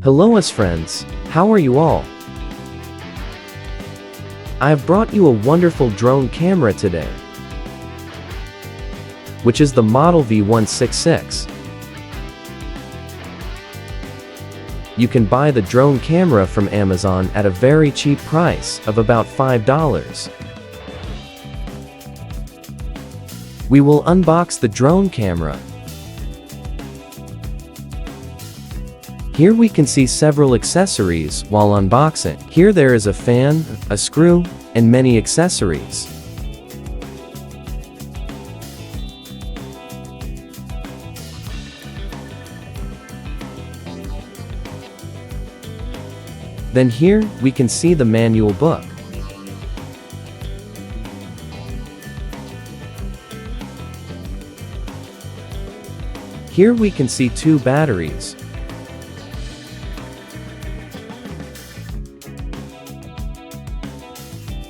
Hello us friends, how are you all? I have brought you a wonderful drone camera today, which is the Model V166. You can buy the drone camera from Amazon at a very cheap price of about $5. We will unbox the drone camera. Here we can see several accessories while unboxing. Here there is a fan, a screw, and many accessories. Then here we can see the manual book. Here we can see 2 batteries.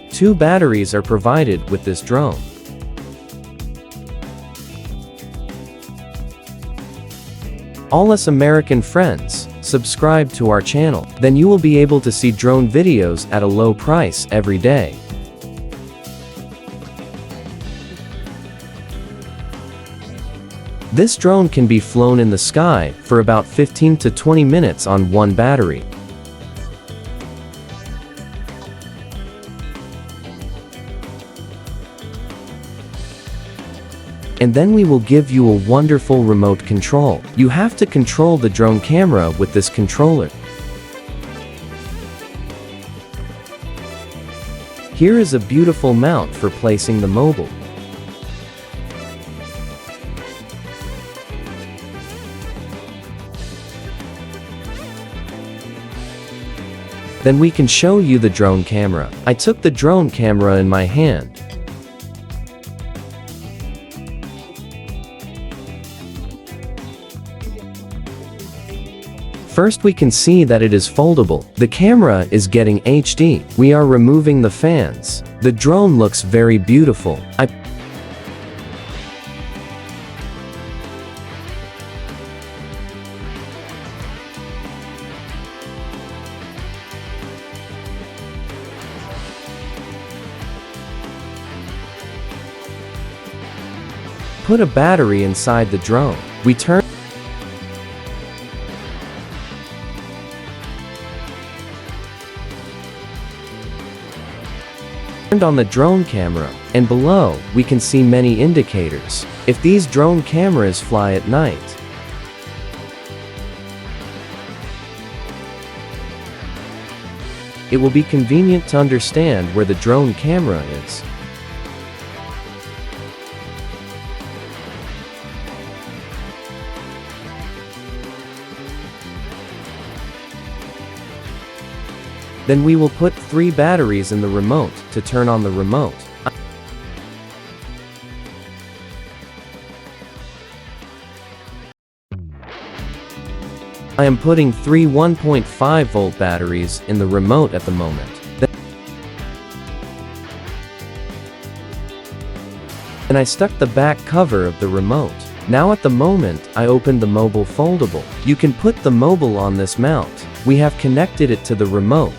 Two batteries are provided with this drone. All us American friends, subscribe to our channel. Then you will be able to see drone videos at a low price every day. This drone can be flown in the sky for about 15 to 20 minutes on one battery. And then we will give you a wonderful remote control. You have to control the drone camera with this controller. Here is a beautiful mount for placing the mobile. Then we can show you the drone camera. I took the drone camera in my hand. First we can see that it is foldable. The camera is getting HD. We are removing the fans. The drone looks very beautiful. Put a battery inside the drone. We turned on the drone camera, and below we can see many indicators. If these drone cameras fly at night, it will be convenient to understand where the drone camera is. Then we will put 3 batteries in the remote to turn on the remote. I am putting 3 1.5 volt batteries in the remote at the moment. Then I stuck the back cover of the remote. Now at the moment, I opened the mobile foldable. You can put the mobile on this mount. We have connected it to the remote.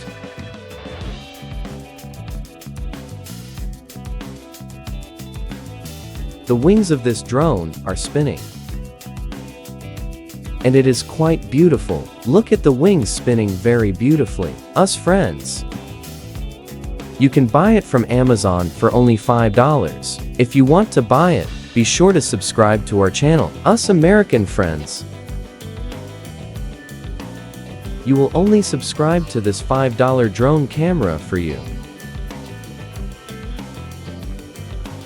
The wings of this drone are spinning. And it is quite beautiful. Look at the wings spinning very beautifully. Us friends, you can buy it from Amazon for only $5. If you want to buy it, be sure to subscribe to our channel. Us American friends, you will only subscribe to this $5 drone camera for you.